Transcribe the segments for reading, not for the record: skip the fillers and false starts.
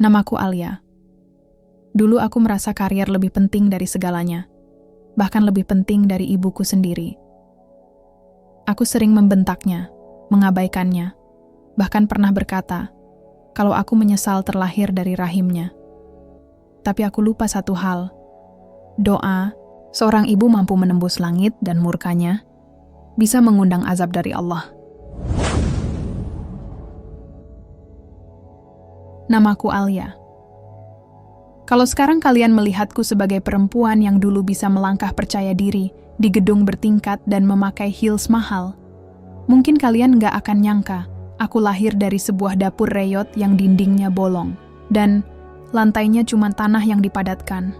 Namaku Alia. Dulu aku merasa karier lebih penting dari segalanya, bahkan lebih penting dari ibuku sendiri. Aku sering membentaknya, mengabaikannya, bahkan pernah berkata, kalau aku menyesal terlahir dari rahimnya. Tapi aku lupa satu hal. Doa, seorang ibu mampu menembus langit dan murkanya, bisa mengundang azab dari Allah. Namaku Alia. Kalau sekarang kalian melihatku sebagai perempuan yang dulu bisa melangkah percaya diri di gedung bertingkat dan memakai heels mahal, mungkin kalian nggak akan nyangka aku lahir dari sebuah dapur reyot yang dindingnya bolong dan lantainya cuma tanah yang dipadatkan.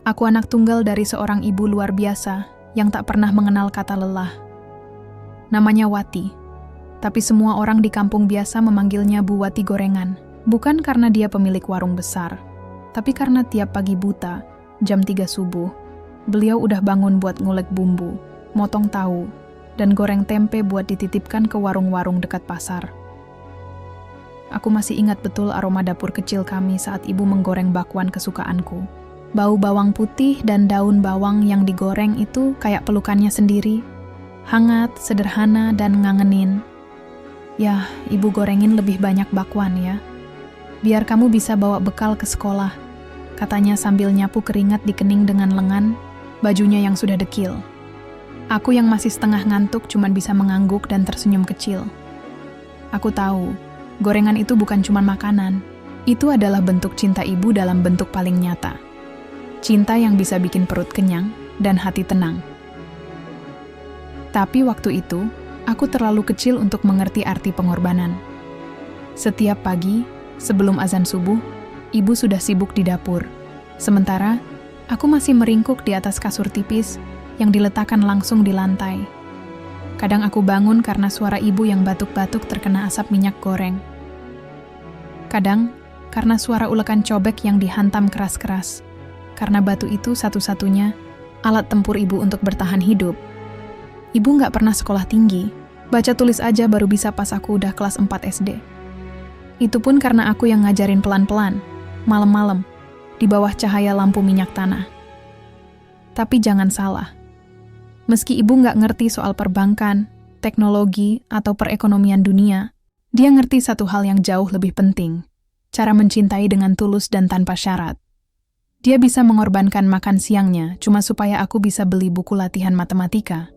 Aku anak tunggal dari seorang ibu luar biasa yang tak pernah mengenal kata lelah. Namanya Wati, tapi semua orang di kampung biasa memanggilnya Bu Wati Gorengan. Bukan karena dia pemilik warung besar, tapi karena tiap pagi buta, jam 3 subuh, beliau udah bangun buat ngulek bumbu, motong tahu, dan goreng tempe buat dititipkan ke warung-warung dekat pasar. Aku masih ingat betul aroma dapur kecil kami saat ibu menggoreng bakwan kesukaanku. Bau bawang putih dan daun bawang yang digoreng itu kayak pelukannya sendiri, hangat, sederhana, dan ngangenin. Yah, ibu gorengin lebih banyak bakwan ya. Biar kamu bisa bawa bekal ke sekolah, katanya sambil nyapu keringat di kening dengan lengan, bajunya yang sudah dekil. Aku yang masih setengah ngantuk cuman bisa mengangguk dan tersenyum kecil. Aku tahu, gorengan itu bukan cuma makanan, itu adalah bentuk cinta ibu dalam bentuk paling nyata. Cinta yang bisa bikin perut kenyang dan hati tenang. Tapi waktu itu, aku terlalu kecil untuk mengerti arti pengorbanan. Setiap pagi, sebelum azan subuh, ibu sudah sibuk di dapur. Sementara, aku masih meringkuk di atas kasur tipis yang diletakkan langsung di lantai. Kadang aku bangun karena suara ibu yang batuk-batuk terkena asap minyak goreng. Kadang, karena suara ulekan cobek yang dihantam keras-keras. Karena batu itu satu-satunya alat tempur ibu untuk bertahan hidup. Ibu nggak pernah sekolah tinggi, baca tulis aja baru bisa pas aku udah kelas 4 SD. Itu pun karena aku yang ngajarin pelan-pelan, malam-malam, di bawah cahaya lampu minyak tanah. Tapi jangan salah, meski ibu nggak ngerti soal perbankan, teknologi, atau perekonomian dunia, dia ngerti satu hal yang jauh lebih penting, cara mencintai dengan tulus dan tanpa syarat. Dia bisa mengorbankan makan siangnya cuma supaya aku bisa beli buku latihan matematika.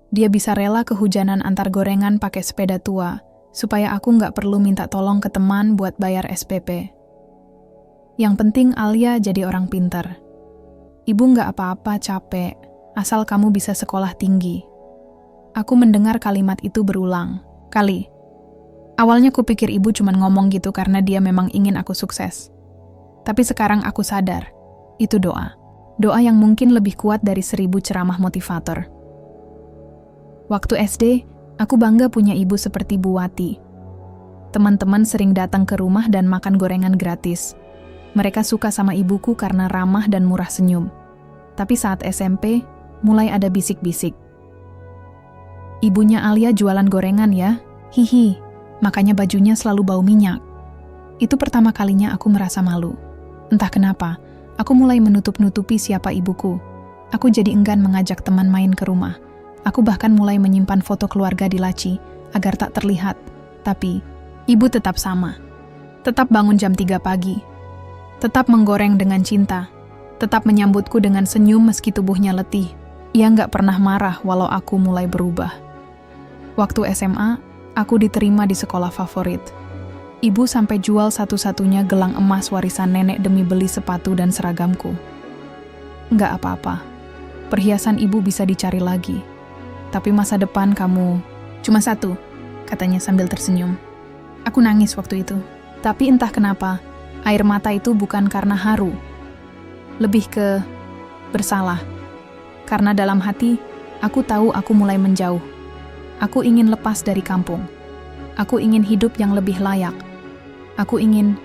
Dia bisa rela kehujanan antar gorengan pakai sepeda tua, supaya aku nggak perlu minta tolong ke teman buat bayar SPP. Yang penting Alia jadi orang pinter. Ibu nggak apa-apa capek, asal kamu bisa sekolah tinggi. Aku mendengar kalimat itu berulang kali. Awalnya kupikir ibu cuma ngomong gitu karena dia memang ingin aku sukses. Tapi sekarang aku sadar, itu doa. Doa yang mungkin lebih kuat dari 1000 ceramah motivator. Waktu SD, aku bangga punya ibu seperti Bu Wati. Teman-teman sering datang ke rumah dan makan gorengan gratis. Mereka suka sama ibuku karena ramah dan murah senyum. Tapi saat SMP, mulai ada bisik-bisik. Ibunya Alia jualan gorengan ya? Hihi, makanya bajunya selalu bau minyak. Itu pertama kalinya aku merasa malu. Entah kenapa, aku mulai menutup-nutupi siapa ibuku. Aku jadi enggan mengajak teman main ke rumah. Aku bahkan mulai menyimpan foto keluarga di laci agar tak terlihat. Tapi, ibu tetap sama. Tetap bangun jam 3 pagi. Tetap menggoreng dengan cinta. Tetap menyambutku dengan senyum meski tubuhnya letih. Ia nggak pernah marah walau aku mulai berubah. Waktu SMA, aku diterima di sekolah favorit. Ibu sampai jual satu-satunya gelang emas warisan nenek demi beli sepatu dan seragamku. Nggak apa-apa. Perhiasan ibu bisa dicari lagi. Tapi masa depan kamu cuma satu, katanya sambil tersenyum. Aku nangis waktu itu. Tapi entah kenapa, air mata itu bukan karena haru. Lebih ke bersalah. Karena dalam hati, aku tahu aku mulai menjauh. Aku ingin lepas dari kampung. Aku ingin hidup yang lebih layak. Aku ingin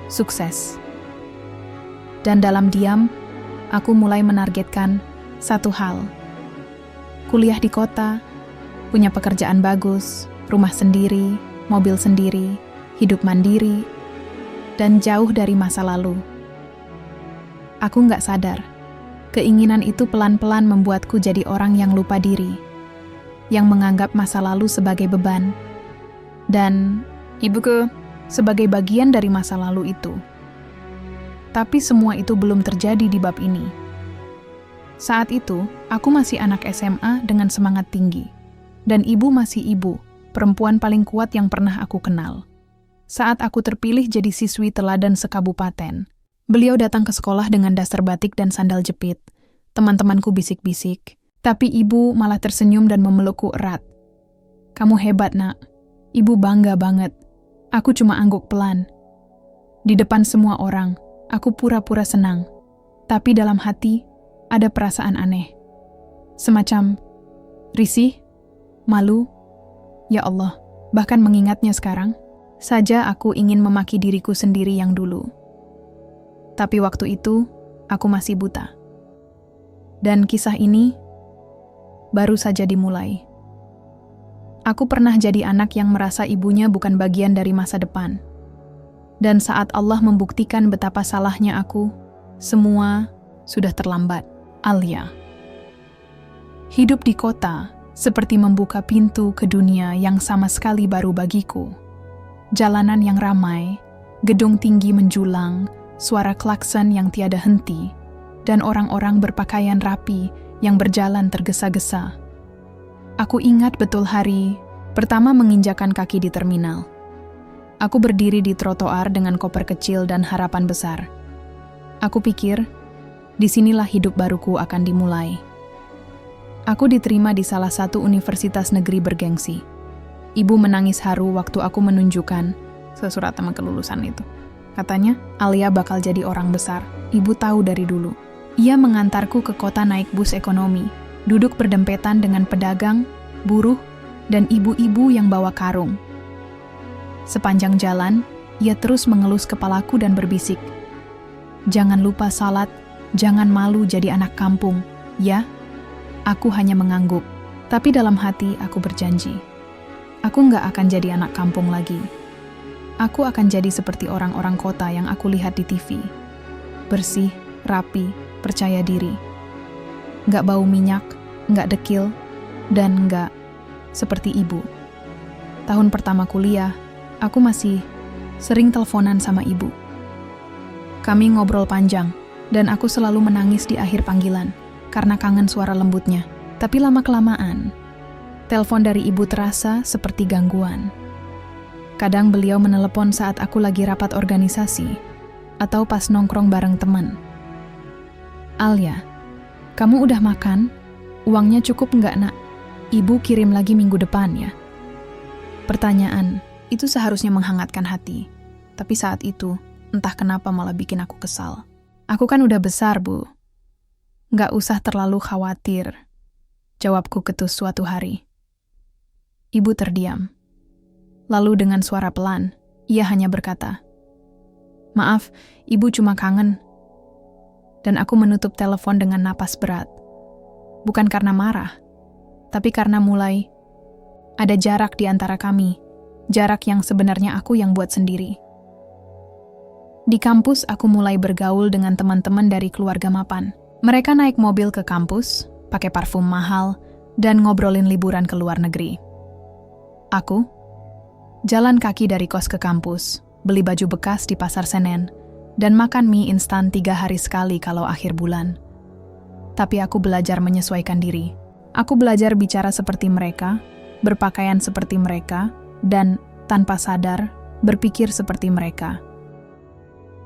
sukses. Dan dalam diam, aku mulai menargetkan satu hal. Kuliah di kota, punya pekerjaan bagus, rumah sendiri, mobil sendiri, hidup mandiri, dan jauh dari masa lalu. Aku nggak sadar, keinginan itu pelan-pelan membuatku jadi orang yang lupa diri, yang menganggap masa lalu sebagai beban, dan ibuku sebagai bagian dari masa lalu itu. Tapi semua itu belum terjadi di bab ini. Saat itu, aku masih anak SMA dengan semangat tinggi, dan ibu masih ibu, perempuan paling kuat yang pernah aku kenal. Saat aku terpilih jadi siswi teladan sekabupaten, beliau datang ke sekolah dengan dasar batik dan sandal jepit. Teman-temanku bisik-bisik, tapi ibu malah tersenyum dan memelukku erat. "Kamu hebat, Nak. Ibu bangga banget." Aku cuma angguk pelan. Di depan semua orang, aku pura-pura senang. Tapi dalam hati, ada perasaan aneh. Semacam risih, malu. Ya Allah, bahkan mengingatnya sekarang, saja aku ingin memaki diriku sendiri yang dulu. Tapi waktu itu, aku masih buta. Dan kisah ini baru saja dimulai. Aku pernah jadi anak yang merasa ibunya bukan bagian dari masa depan. Dan saat Allah membuktikan betapa salahnya aku, semua sudah terlambat. Alia. Hidup di kota seperti membuka pintu ke dunia yang sama sekali baru bagiku. Jalanan yang ramai, gedung tinggi menjulang, suara klakson yang tiada henti, dan orang-orang berpakaian rapi yang berjalan tergesa-gesa. Aku ingat betul hari pertama menginjakan kaki di terminal. Aku berdiri di trotoar dengan koper kecil dan harapan besar. Aku pikir, disinilah hidup baruku akan dimulai. Aku diterima di salah satu universitas negeri bergengsi. Ibu menangis haru waktu aku menunjukkan surat tema kelulusan itu. Katanya, Alia bakal jadi orang besar. Ibu tahu dari dulu. Ia mengantarku ke kota naik bus ekonomi, duduk berdempetan dengan pedagang, buruh, dan ibu-ibu yang bawa karung. Sepanjang jalan, ia terus mengelus kepalaku dan berbisik, "Jangan lupa salat, jangan malu jadi anak kampung, ya?" Aku hanya mengangguk, tapi dalam hati aku berjanji. Aku nggak akan jadi anak kampung lagi. Aku akan jadi seperti orang-orang kota yang aku lihat di TV. Bersih, rapi, percaya diri. Nggak bau minyak, nggak dekil, dan nggak seperti ibu. Tahun pertama kuliah, aku masih sering teleponan sama ibu. Kami ngobrol panjang, dan aku selalu menangis di akhir panggilan karena kangen suara lembutnya. Tapi lama-kelamaan, telepon dari ibu terasa seperti gangguan. Kadang beliau menelepon saat aku lagi rapat organisasi, atau pas nongkrong bareng teman. "Alia, kamu udah makan? Uangnya cukup nggak, Nak? Ibu kirim lagi minggu depan ya." Pertanyaan itu seharusnya menghangatkan hati, tapi saat itu, entah kenapa malah bikin aku kesal. "Aku kan udah besar, Bu. Nggak usah terlalu khawatir," jawabku ketus suatu hari. Ibu terdiam. Lalu dengan suara pelan, ia hanya berkata, "Maaf, ibu cuma kangen." Dan aku menutup telepon dengan napas berat. Bukan karena marah, tapi karena mulai ada jarak di antara kami, jarak yang sebenarnya aku yang buat sendiri. Di kampus, aku mulai bergaul dengan teman-teman dari keluarga mapan. Mereka naik mobil ke kampus, pakai parfum mahal, dan ngobrolin liburan ke luar negeri. Aku jalan kaki dari kos ke kampus, beli baju bekas di Pasar Senen, dan makan mie instan 3 hari sekali kalau akhir bulan. Tapi aku belajar menyesuaikan diri. Aku belajar bicara seperti mereka, berpakaian seperti mereka, dan tanpa sadar berpikir seperti mereka.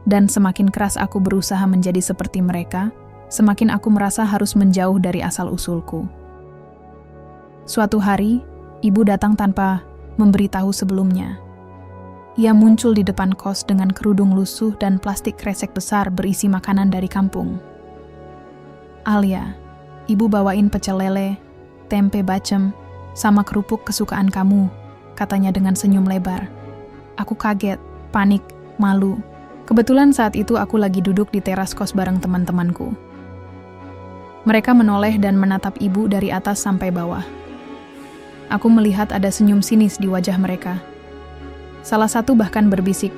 Dan semakin keras aku berusaha menjadi seperti mereka, semakin aku merasa harus menjauh dari asal-usulku. Suatu hari, ibu datang tanpa memberitahu sebelumnya. Ia muncul di depan kos dengan kerudung lusuh dan plastik kresek besar berisi makanan dari kampung. "Alia, ibu bawain pecel lele, tempe bacem, sama kerupuk kesukaan kamu," katanya dengan senyum lebar. Aku kaget, panik, malu. Kebetulan saat itu aku lagi duduk di teras kos bareng teman-temanku. Mereka menoleh dan menatap ibu dari atas sampai bawah. Aku melihat ada senyum sinis di wajah mereka. Salah satu bahkan berbisik,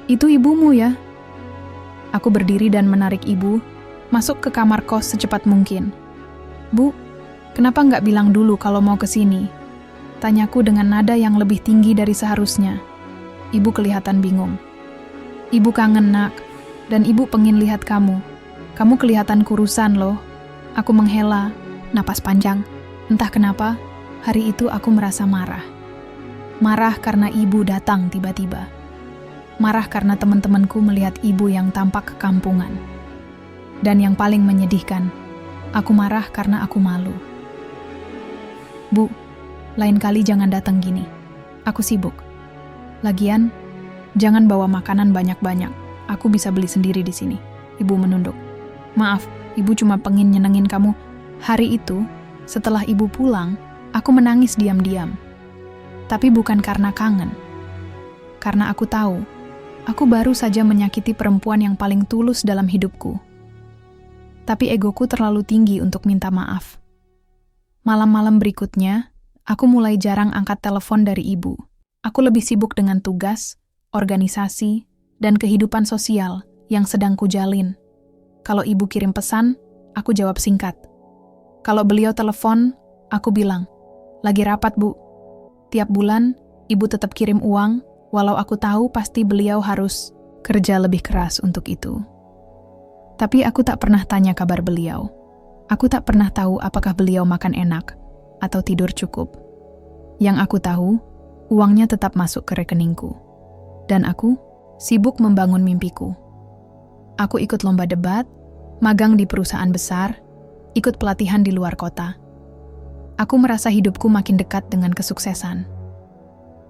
Itu ibumu ya? Aku berdiri dan menarik ibu, masuk ke kamar kos secepat mungkin. Bu, kenapa nggak bilang dulu kalau mau ke sini? Tanyaku dengan nada yang lebih tinggi dari seharusnya. Ibu kelihatan bingung. Ibu kangen, nak, dan ibu pengen lihat kamu. Kamu kelihatan kurusan loh. Aku menghela, napas panjang. Entah kenapa, hari itu aku merasa marah. Marah karena ibu datang tiba-tiba. Marah karena teman-temanku melihat ibu yang tampak kekampungan. Dan yang paling menyedihkan, aku marah karena aku malu. Bu, lain kali jangan datang gini. Aku sibuk. Lagian, jangan bawa makanan banyak-banyak. Aku bisa beli sendiri di sini. Ibu menunduk. Maaf, ibu cuma pengen nyenengin kamu. Hari itu, setelah ibu pulang, aku menangis diam-diam. Tapi bukan karena kangen. Karena aku tahu, aku baru saja menyakiti perempuan yang paling tulus dalam hidupku. Tapi egoku terlalu tinggi untuk minta maaf. Malam-malam berikutnya, aku mulai jarang angkat telepon dari ibu. Aku lebih sibuk dengan tugas, organisasi, dan kehidupan sosial yang sedang kujalin. Kalau ibu kirim pesan, aku jawab singkat. Kalau beliau telepon, aku bilang, "Lagi rapat, Bu." Tiap bulan, ibu tetap kirim uang, walau aku tahu pasti beliau harus kerja lebih keras untuk itu. Tapi aku tak pernah tanya kabar beliau. Aku tak pernah tahu apakah beliau makan enak atau tidur cukup. Yang aku tahu, uangnya tetap masuk ke rekeningku. Dan aku sibuk membangun mimpiku. Aku ikut lomba debat, magang di perusahaan besar, ikut pelatihan di luar kota. Aku merasa hidupku makin dekat dengan kesuksesan.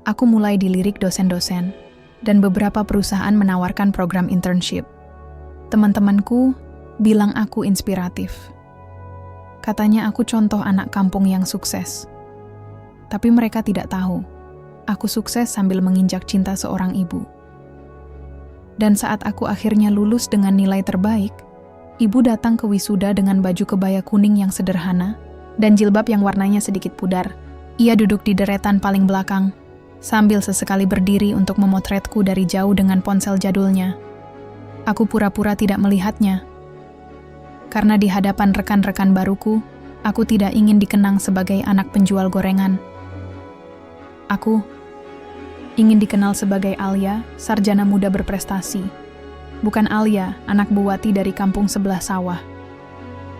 Aku mulai dilirik dosen-dosen, dan beberapa perusahaan menawarkan program internship. Teman-temanku bilang aku inspiratif. Katanya aku contoh anak kampung yang sukses. Tapi mereka tidak tahu, aku sukses sambil menginjak cinta seorang ibu. Dan saat aku akhirnya lulus dengan nilai terbaik, ibu datang ke wisuda dengan baju kebaya kuning yang sederhana dan jilbab yang warnanya sedikit pudar. Ia duduk di deretan paling belakang, sambil sesekali berdiri untuk memotretku dari jauh dengan ponsel jadulnya. Aku pura-pura tidak melihatnya. Karena di hadapan rekan-rekan baruku, aku tidak ingin dikenang sebagai anak penjual gorengan. Aku ingin dikenal sebagai Alia, sarjana muda berprestasi. Bukan Alia, anak buwati dari kampung sebelah sawah.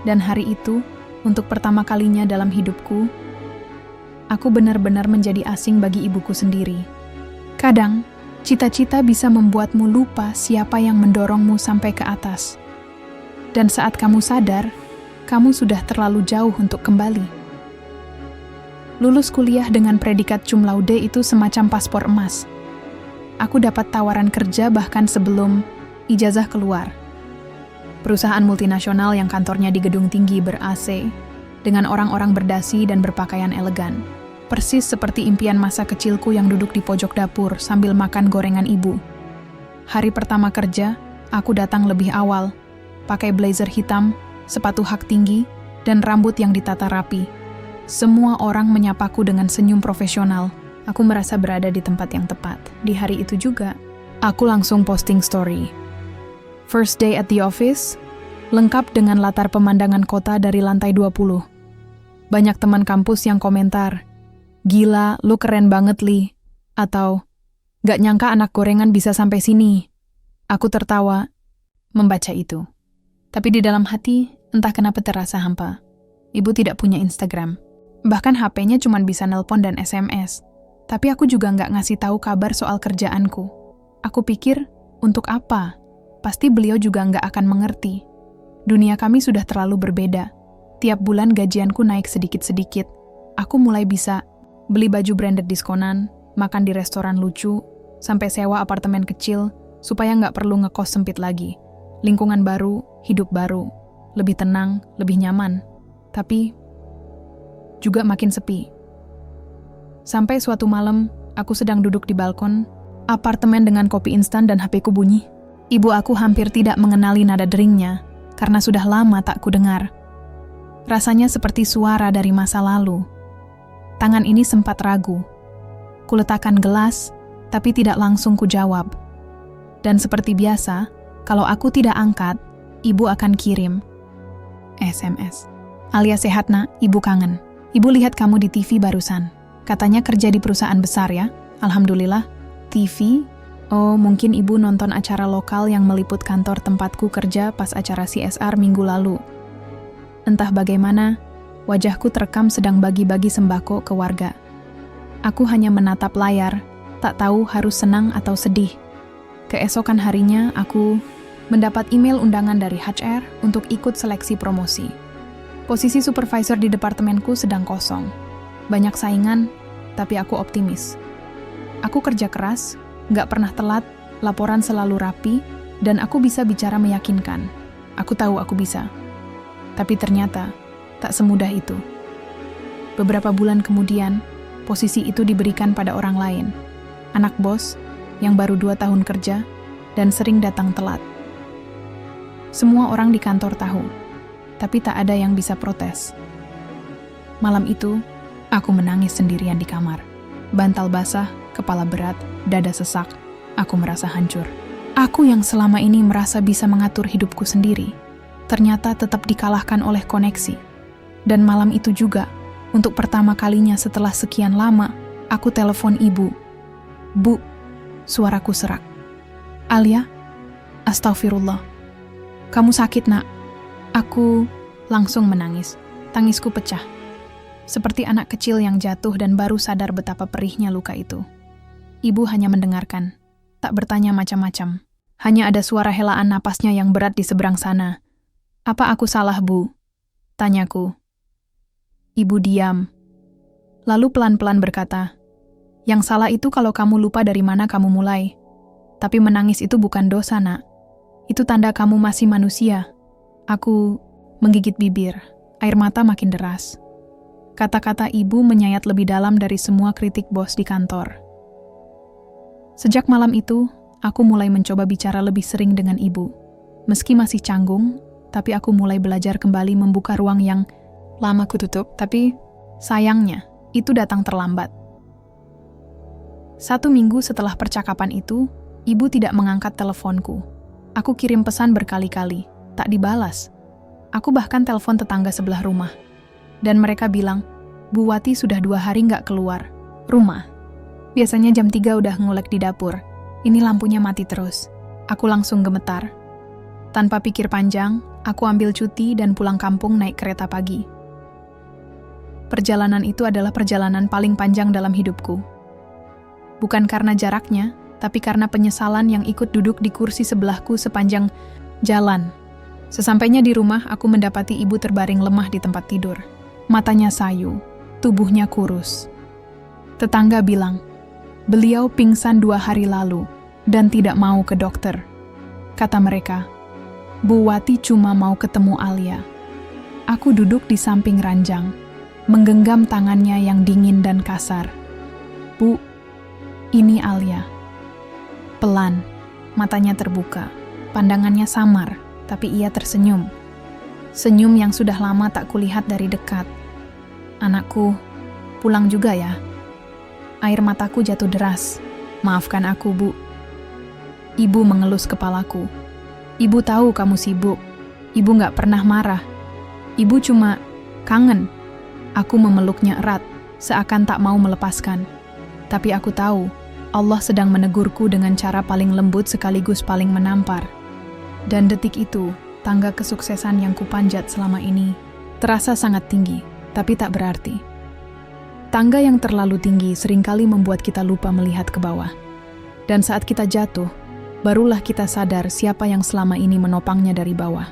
Dan hari itu, untuk pertama kalinya dalam hidupku, aku benar-benar menjadi asing bagi ibuku sendiri. Kadang, cita-cita bisa membuatmu lupa siapa yang mendorongmu sampai ke atas. Dan saat kamu sadar, kamu sudah terlalu jauh untuk kembali. Lulus kuliah dengan predikat cum laude itu semacam paspor emas. Aku dapat tawaran kerja bahkan sebelum ijazah keluar. Perusahaan multinasional yang kantornya di gedung tinggi ber-AC, dengan orang-orang berdasi dan berpakaian elegan. Persis seperti impian masa kecilku yang duduk di pojok dapur sambil makan gorengan ibu. Hari pertama kerja, aku datang lebih awal, pakai blazer hitam, sepatu hak tinggi, dan rambut yang ditata rapi. Semua orang menyapaku dengan senyum profesional. Aku merasa berada di tempat yang tepat. Di hari itu juga, aku langsung posting story. First day at the office, lengkap dengan latar pemandangan kota dari lantai 20. Banyak teman kampus yang komentar, "Gila, lu keren banget, Li." Atau, "Gak nyangka anak gorengan bisa sampai sini." Aku tertawa membaca itu. Tapi di dalam hati, entah kenapa terasa hampa. Ibu tidak punya Instagram. Bahkan HP-nya cuma bisa nelpon dan SMS. Tapi aku juga nggak ngasih tahu kabar soal kerjaanku. Aku pikir, untuk apa? Pasti beliau juga nggak akan mengerti. Dunia kami sudah terlalu berbeda. Tiap bulan gajianku naik sedikit-sedikit. Aku mulai bisa beli baju branded diskonan, makan di restoran lucu, sampai sewa apartemen kecil, supaya nggak perlu ngekos sempit lagi. Lingkungan baru, hidup baru, lebih tenang, lebih nyaman. Tapi juga makin sepi. Sampai suatu malam, aku sedang duduk di balkon, apartemen dengan kopi instan dan HP-ku bunyi. Ibu aku hampir tidak mengenali nada deringnya, karena sudah lama tak kudengar. Rasanya seperti suara dari masa lalu. Tangan ini sempat ragu. Kuletakkan gelas, tapi tidak langsung kujawab. Dan seperti biasa, kalau aku tidak angkat, ibu akan kirim SMS. Alia sehat nak, ibu kangen. Ibu lihat kamu di TV barusan. Katanya kerja di perusahaan besar ya? Alhamdulillah. TV? Oh, mungkin ibu nonton acara lokal yang meliput kantor tempatku kerja pas acara CSR minggu lalu. Entah bagaimana, wajahku terekam sedang bagi-bagi sembako ke warga. Aku hanya menatap layar, tak tahu harus senang atau sedih. Keesokan harinya, aku mendapat email undangan dari HR untuk ikut seleksi promosi. Posisi supervisor di departemenku sedang kosong. Banyak saingan, tapi aku optimis. Aku kerja keras, nggak pernah telat, laporan selalu rapi, dan aku bisa bicara meyakinkan. Aku tahu aku bisa. Tapi ternyata, tak semudah itu. Beberapa bulan kemudian, posisi itu diberikan pada orang lain. Anak bos, yang baru 2 tahun kerja, dan sering datang telat. Semua orang di kantor tahu, tapi tak ada yang bisa protes. Malam itu, aku menangis sendirian di kamar. Bantal basah, kepala berat, dada sesak. Aku merasa hancur. Aku yang selama ini merasa bisa mengatur hidupku sendiri, ternyata tetap dikalahkan oleh koneksi. Dan malam itu juga, untuk pertama kalinya setelah sekian lama, aku telepon ibu. Bu, suaraku serak. Alia, astagfirullah. Kamu sakit nak? Aku langsung menangis. Tangisku pecah. Seperti anak kecil yang jatuh dan baru sadar betapa perihnya luka itu. Ibu hanya mendengarkan, tak bertanya macam-macam. Hanya ada suara helaan napasnya yang berat di seberang sana. Apa aku salah, Bu? Tanyaku. Ibu diam. Lalu pelan-pelan berkata, yang salah itu kalau kamu lupa dari mana kamu mulai. Tapi menangis itu bukan dosa, nak. Itu tanda kamu masih manusia. Aku menggigit bibir, air mata makin deras. Kata-kata ibu menyayat lebih dalam dari semua kritik bos di kantor. Sejak malam itu, aku mulai mencoba bicara lebih sering dengan ibu. Meski masih canggung, tapi aku mulai belajar kembali membuka ruang yang lama kututup, tapi sayangnya, itu datang terlambat. 1 minggu setelah percakapan itu, ibu tidak mengangkat teleponku. Aku kirim pesan berkali-kali, tak dibalas. Aku bahkan telepon tetangga sebelah rumah. Dan mereka bilang, Bu Wati sudah 2 hari nggak keluar rumah. Biasanya jam 3 udah ngulek di dapur. Ini lampunya mati terus. Aku langsung gemetar. Tanpa pikir panjang, aku ambil cuti dan pulang kampung naik kereta pagi. Perjalanan itu adalah perjalanan paling panjang dalam hidupku. Bukan karena jaraknya, tapi karena penyesalan yang ikut duduk di kursi sebelahku sepanjang jalan. Sesampainya di rumah, aku mendapati ibu terbaring lemah di tempat tidur. Matanya sayu, tubuhnya kurus. Tetangga bilang, beliau pingsan 2 hari lalu dan tidak mau ke dokter. Kata mereka, Bu Wati cuma mau ketemu Alia. Aku duduk di samping ranjang, menggenggam tangannya yang dingin dan kasar. Bu, ini Alia. Pelan, matanya terbuka, pandangannya samar, tapi ia tersenyum. Senyum yang sudah lama tak kulihat dari dekat. Anakku, pulang juga ya. Air mataku jatuh deras. Maafkan aku, Bu. Ibu mengelus kepalaku. Ibu tahu kamu sibuk. Ibu gak pernah marah. Ibu cuma kangen. Aku memeluknya erat, seakan tak mau melepaskan. Tapi aku tahu, Allah sedang menegurku dengan cara paling lembut sekaligus paling menampar. Dan detik itu, tangga kesuksesan yang kupanjat selama ini terasa sangat tinggi, tapi tak berarti. Tangga yang terlalu tinggi seringkali membuat kita lupa melihat ke bawah. Dan saat kita jatuh, barulah kita sadar siapa yang selama ini menopangnya dari bawah.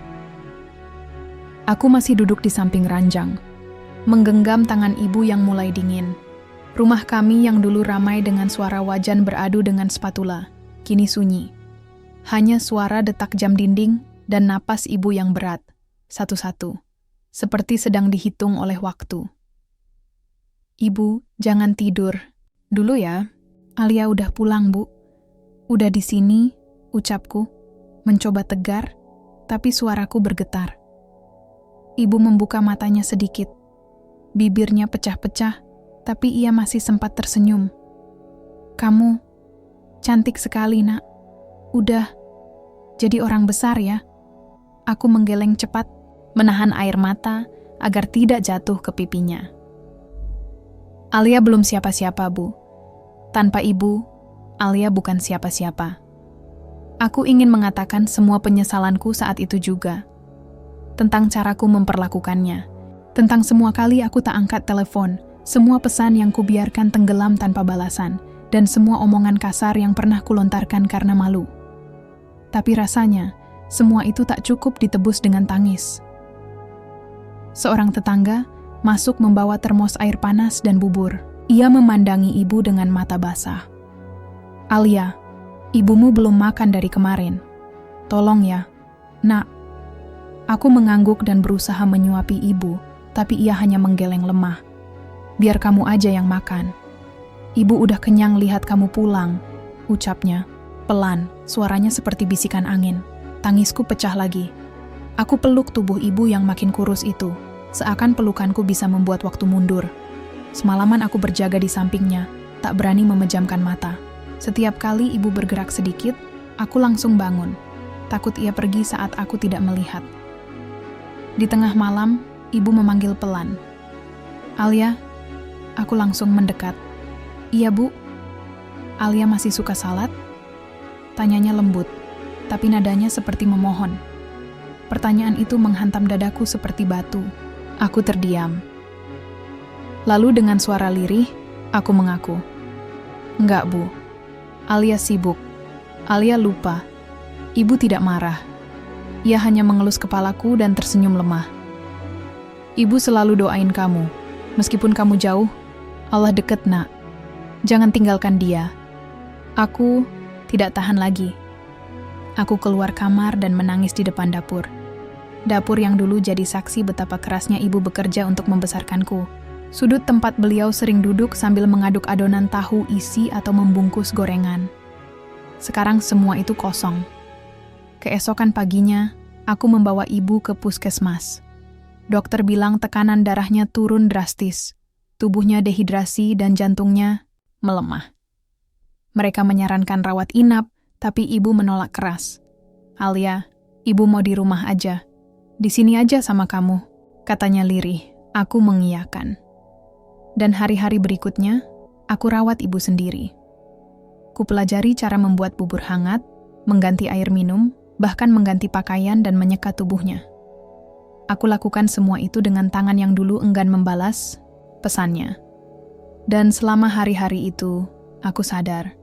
Aku masih duduk di samping ranjang, menggenggam tangan ibu yang mulai dingin. Rumah kami yang dulu ramai dengan suara wajan beradu dengan spatula, kini sunyi. Hanya suara detak jam dinding dan napas ibu yang berat, satu-satu, seperti sedang dihitung oleh waktu. Ibu, jangan tidur. Dulu ya, Alia udah pulang, Bu. Udah di sini, ucapku, mencoba tegar, tapi suaraku bergetar. Ibu membuka matanya sedikit. Bibirnya pecah-pecah, tapi ia masih sempat tersenyum. Kamu cantik sekali, Nak. Udah jadi orang besar ya. Aku menggeleng cepat, menahan air mata agar tidak jatuh ke pipinya. Alia belum siapa-siapa, Bu. Tanpa ibu, Alia bukan siapa-siapa. Aku ingin mengatakan semua penyesalanku saat itu juga. Tentang caraku memperlakukannya. Tentang semua kali aku tak angkat telepon, semua pesan yang kubiarkan tenggelam tanpa balasan, dan semua omongan kasar yang pernah kulontarkan karena malu. Tapi rasanya, semua itu tak cukup ditebus dengan tangis. Seorang tetangga masuk membawa termos air panas dan bubur. Ia memandangi ibu dengan mata basah. Alia, ibumu belum makan dari kemarin. Tolong ya, Nak. Aku mengangguk dan berusaha menyuapi ibu, tapi ia hanya menggeleng lemah. Biar kamu aja yang makan. Ibu udah kenyang lihat kamu pulang, ucapnya. Pelan, suaranya seperti bisikan angin. Tangisku pecah lagi. Aku peluk tubuh ibu yang makin kurus itu, seakan pelukanku bisa membuat waktu mundur. Semalaman aku berjaga di sampingnya, tak berani memejamkan mata. Setiap kali ibu bergerak sedikit, aku langsung bangun. Takut ia pergi saat aku tidak melihat. Di tengah malam, ibu memanggil pelan. Alia, aku langsung mendekat. Iya, Bu. Alia masih suka salad? Tanyanya lembut, tapi nadanya seperti memohon. Pertanyaan itu menghantam dadaku seperti batu. Aku terdiam. Lalu dengan suara lirih, aku mengaku. Enggak, Bu. Alia sibuk. Alia lupa. Ibu tidak marah. Ia hanya mengelus kepalaku dan tersenyum lemah. Ibu selalu doain kamu. Meskipun kamu jauh, Allah deket, Nak. Jangan tinggalkan dia. Aku tidak tahan lagi. Aku keluar kamar dan menangis di depan dapur. Dapur yang dulu jadi saksi betapa kerasnya ibu bekerja untuk membesarkanku. Sudut tempat beliau sering duduk sambil mengaduk adonan tahu isi atau membungkus gorengan. Sekarang semua itu kosong. Keesokan paginya, aku membawa ibu ke puskesmas. Dokter bilang tekanan darahnya turun drastis. Tubuhnya dehidrasi dan jantungnya melemah. Mereka menyarankan rawat inap, tapi ibu menolak keras. Alia, ibu mau di rumah aja. Di sini aja sama kamu, katanya lirih. Aku mengiyakan. Dan hari-hari berikutnya, aku rawat ibu sendiri. Kupelajari cara membuat bubur hangat, mengganti air minum, bahkan mengganti pakaian dan menyeka tubuhnya. Aku lakukan semua itu dengan tangan yang dulu enggan membalas pesannya. Dan selama hari-hari itu, aku sadar,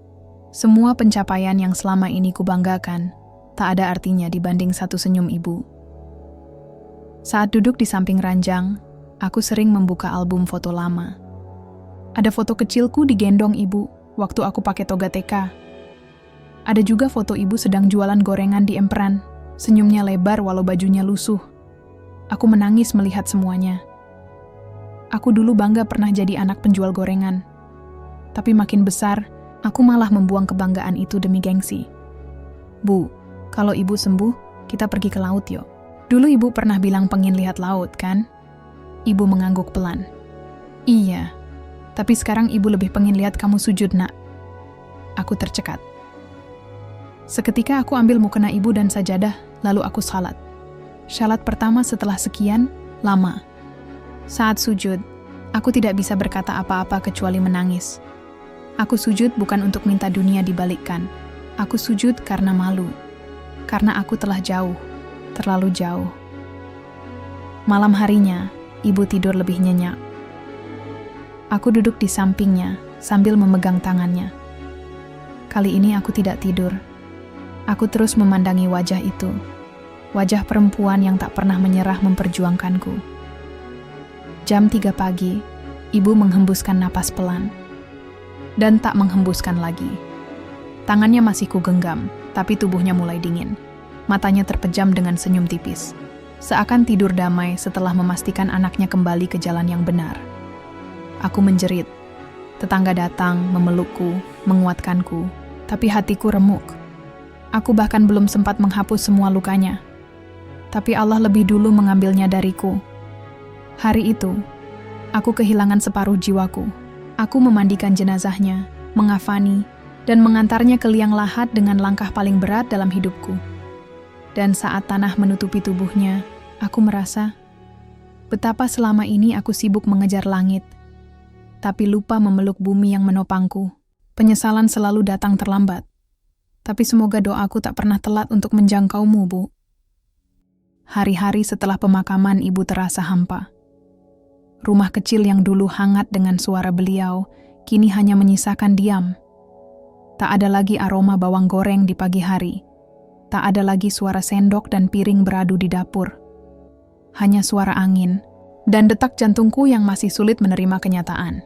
semua pencapaian yang selama ini kubanggakan tak ada artinya dibanding satu senyum ibu. Saat duduk di samping ranjang, aku sering membuka album foto lama. Ada foto kecilku digendong ibu waktu aku pakai toga TK. Ada juga foto ibu sedang jualan gorengan di emperan, senyumnya lebar walau bajunya lusuh. Aku menangis melihat semuanya. Aku dulu bangga pernah jadi anak penjual gorengan. Tapi makin besar, aku malah membuang kebanggaan itu demi gengsi. Bu, kalau ibu sembuh, kita pergi ke laut yuk. Dulu ibu pernah bilang pengen lihat laut, kan? Ibu mengangguk pelan. Iya, tapi sekarang ibu lebih pengen lihat kamu sujud, Nak. Aku tercekat. Seketika aku ambil mukena ibu dan sajadah, lalu aku salat. Salat pertama setelah sekian lama. Saat sujud, aku tidak bisa berkata apa-apa kecuali menangis. Aku sujud bukan untuk minta dunia dibalikkan. Aku sujud karena malu. Karena aku telah jauh, terlalu jauh. Malam harinya, ibu tidur lebih nyenyak. Aku duduk di sampingnya sambil memegang tangannya. Kali ini aku tidak tidur. Aku terus memandangi wajah itu. Wajah perempuan yang tak pernah menyerah memperjuangkanku. Jam 3 pagi, ibu menghembuskan napas pelan. Dan tak menghembuskan lagi. Tangannya masih kugenggam, tapi tubuhnya mulai dingin. Matanya terpejam dengan senyum tipis. Seakan tidur damai setelah memastikan anaknya kembali ke jalan yang benar. Aku menjerit. Tetangga datang, memelukku, menguatkanku, tapi hatiku remuk. Aku bahkan belum sempat menghapus semua lukanya. Tapi Allah lebih dulu mengambilnya dariku. Hari itu, aku kehilangan separuh jiwaku. Aku memandikan jenazahnya, mengafani, dan mengantarnya ke liang lahat dengan langkah paling berat dalam hidupku. Dan saat tanah menutupi tubuhnya, aku merasa betapa selama ini aku sibuk mengejar langit, tapi lupa memeluk bumi yang menopangku. Penyesalan selalu datang terlambat, tapi semoga doaku tak pernah telat untuk menjangkaumu, Bu. Hari-hari setelah pemakaman ibu terasa hampa. Rumah kecil yang dulu hangat dengan suara beliau, kini hanya menyisakan diam. Tak ada lagi aroma bawang goreng di pagi hari. Tak ada lagi suara sendok dan piring beradu di dapur. Hanya suara angin dan detak jantungku yang masih sulit menerima kenyataan.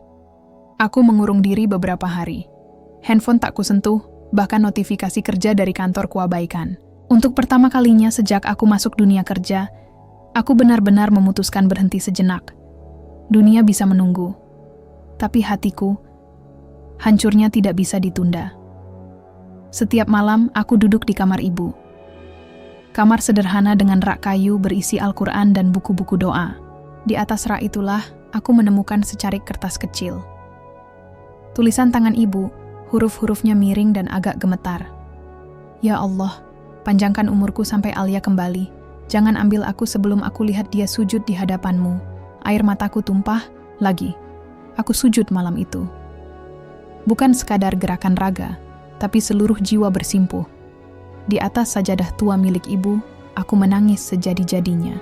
Aku mengurung diri beberapa hari. Handphone tak kusentuh, bahkan notifikasi kerja dari kantor kuabaikan. Untuk pertama kalinya sejak aku masuk dunia kerja, aku benar-benar memutuskan berhenti sejenak. Dunia bisa menunggu, tapi hatiku, hancurnya tidak bisa ditunda. Setiap malam aku duduk di kamar ibu. Kamar sederhana dengan rak kayu berisi Al-Quran dan buku-buku doa. Di atas rak itulah aku menemukan secarik kertas kecil. Tulisan tangan ibu, huruf-hurufnya miring dan agak gemetar. Ya Allah, panjangkan umurku sampai Alia kembali. Jangan ambil aku sebelum aku lihat dia sujud di hadapanmu. Air mataku tumpah, lagi. Aku sujud malam itu. Bukan sekadar gerakan raga, tapi seluruh jiwa bersimpuh. Di atas sajadah tua milik ibu, aku menangis sejadi-jadinya.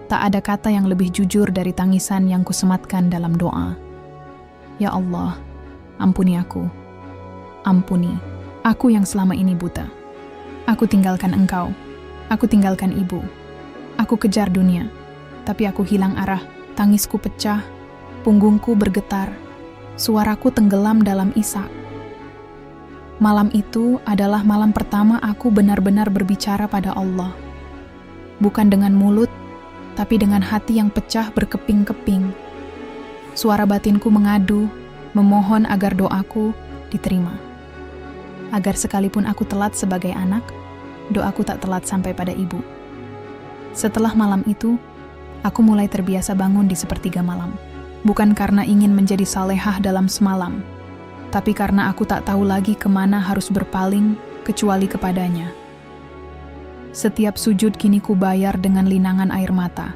Tak ada kata yang lebih jujur dari tangisan yang kusematkan dalam doa. Ya Allah, ampuni aku. Ampuni, aku yang selama ini buta. Aku tinggalkan engkau. Aku tinggalkan ibu. Aku kejar dunia, tapi aku hilang arah. Tangisku pecah, punggungku bergetar, suaraku tenggelam dalam isak. Malam itu adalah malam pertama aku benar-benar berbicara pada Allah. Bukan dengan mulut, tapi dengan hati yang pecah berkeping-keping. Suara batinku mengadu, memohon agar doaku diterima. Agar sekalipun aku telat sebagai anak, doaku tak telat sampai pada ibu. Setelah malam itu, aku mulai terbiasa bangun di sepertiga malam. Bukan karena ingin menjadi salehah dalam semalam, tapi karena aku tak tahu lagi kemana harus berpaling kecuali kepadanya. Setiap sujud kini kubayar dengan linangan air mata.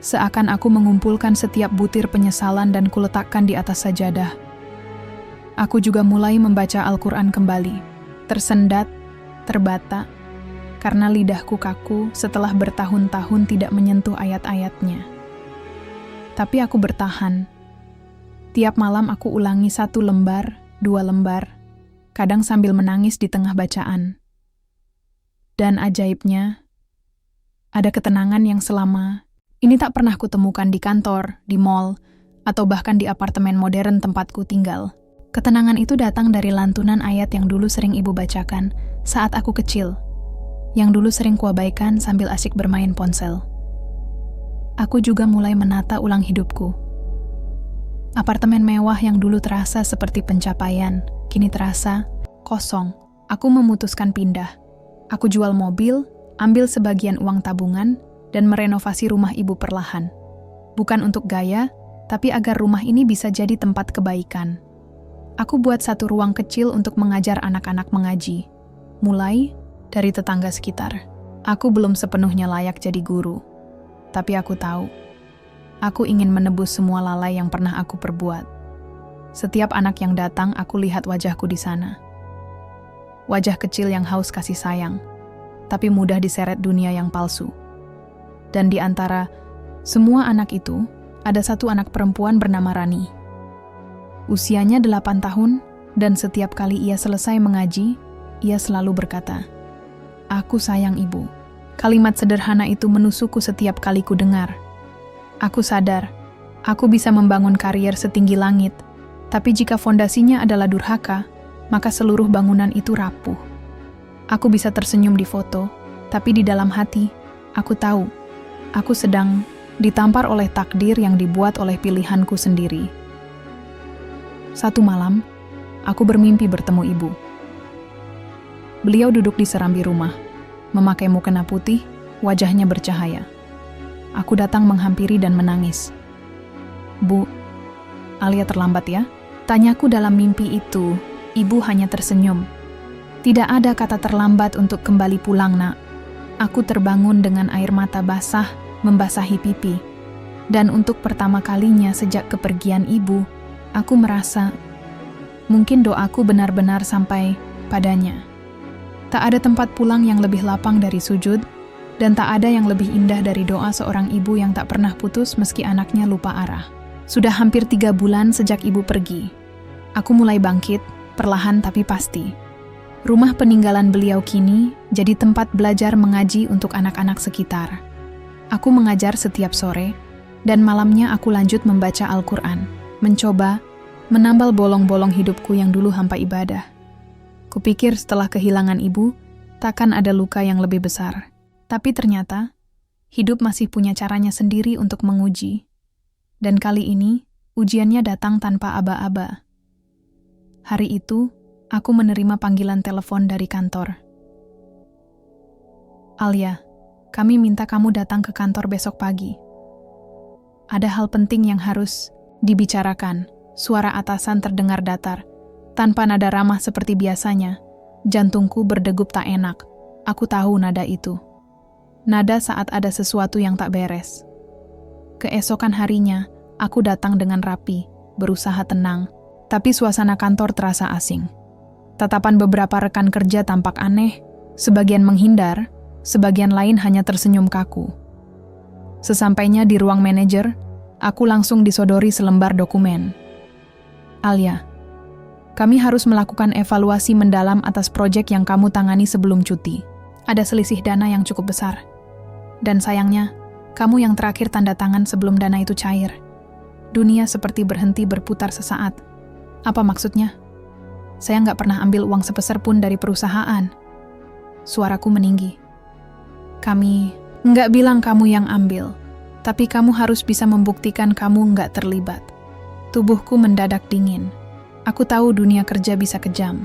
Seakan aku mengumpulkan setiap butir penyesalan dan kuletakkan di atas sajadah. Aku juga mulai membaca Al-Quran kembali, tersendat, terbata, karena lidahku kaku setelah bertahun-tahun tidak menyentuh ayat-ayatnya. Tapi aku bertahan. Tiap malam aku ulangi 1 lembar, 2 lembar, kadang sambil menangis di tengah bacaan. Dan ajaibnya, ada ketenangan yang selama ini tak pernah kutemukan di kantor, di mall, atau bahkan di apartemen modern tempatku tinggal. Ketenangan itu datang dari lantunan ayat yang dulu sering ibu bacakan saat aku kecil, yang dulu sering kuabaikan sambil asyik bermain ponsel. Aku juga mulai menata ulang hidupku. Apartemen mewah yang dulu terasa seperti pencapaian, kini terasa kosong. Aku memutuskan pindah. Aku jual mobil, ambil sebagian uang tabungan, dan merenovasi rumah ibu perlahan. Bukan untuk gaya, tapi agar rumah ini bisa jadi tempat kebaikan. Aku buat 1 ruang kecil untuk mengajar anak-anak mengaji. Mulai dari tetangga sekitar. Aku belum sepenuhnya layak jadi guru. Tapi aku tahu, aku ingin menebus semua lalai yang pernah aku perbuat. Setiap anak yang datang, aku lihat wajahku di sana. Wajah kecil yang haus kasih sayang, tapi mudah diseret dunia yang palsu. Dan di antara semua anak itu, ada 1 anak perempuan bernama Rani. Usianya 8 tahun, dan setiap kali ia selesai mengaji, ia selalu berkata, "Aku sayang ibu." Kalimat sederhana itu menusukku setiap kali ku dengar. Aku sadar, aku bisa membangun karier setinggi langit, tapi jika fondasinya adalah durhaka, maka seluruh bangunan itu rapuh. Aku bisa tersenyum di foto, tapi di dalam hati, aku tahu, aku sedang ditampar oleh takdir yang dibuat oleh pilihanku sendiri. Satu malam, aku bermimpi bertemu ibu. Beliau duduk di serambi rumah, memakai mukena putih, wajahnya bercahaya. Aku datang menghampiri dan menangis. "Bu, Alia terlambat ya?" Tanyaku dalam mimpi itu, Ibu hanya tersenyum. Tidak ada kata terlambat untuk kembali pulang, Nak. Aku terbangun dengan air mata basah membasahi pipi. Dan untuk pertama kalinya sejak kepergian ibu, aku merasa mungkin doaku benar-benar sampai padanya. Tak ada tempat pulang yang lebih lapang dari sujud, dan tak ada yang lebih indah dari doa seorang ibu yang tak pernah putus meski anaknya lupa arah. Sudah hampir 3 bulan sejak ibu pergi. Aku mulai bangkit, perlahan tapi pasti. Rumah peninggalan beliau kini jadi tempat belajar mengaji untuk anak-anak sekitar. Aku mengajar setiap sore, dan malamnya aku lanjut membaca Al-Quran, mencoba menambal bolong-bolong hidupku yang dulu hampa ibadah. Kupikir setelah kehilangan ibu, takkan ada luka yang lebih besar. Tapi ternyata, hidup masih punya caranya sendiri untuk menguji. Dan kali ini, ujiannya datang tanpa aba-aba. Hari itu, aku menerima panggilan telepon dari kantor. "Alia, kami minta kamu datang ke kantor besok pagi. Ada hal penting yang harus dibicarakan." Suara atasan terdengar datar. Tanpa nada ramah seperti biasanya, jantungku berdegup tak enak. Aku tahu nada itu. Nada saat ada sesuatu yang tak beres. Keesokan harinya, aku datang dengan rapi, berusaha tenang, tapi suasana kantor terasa asing. Tatapan beberapa rekan kerja tampak aneh, sebagian menghindar, sebagian lain hanya tersenyum kaku. Sesampainya di ruang manajer, aku langsung disodori selembar dokumen. "Alia, kami harus melakukan evaluasi mendalam atas proyek yang kamu tangani sebelum cuti. Ada selisih dana yang cukup besar. Dan sayangnya, kamu yang terakhir tanda tangan sebelum dana itu cair. Dunia seperti berhenti berputar sesaat. Apa maksudnya? Saya nggak pernah ambil uang sepeser pun dari perusahaan." Suaraku meninggi. "Kami nggak bilang kamu yang ambil, tapi kamu harus bisa membuktikan kamu nggak terlibat." Tubuhku mendadak dingin. Aku tahu dunia kerja bisa kejam,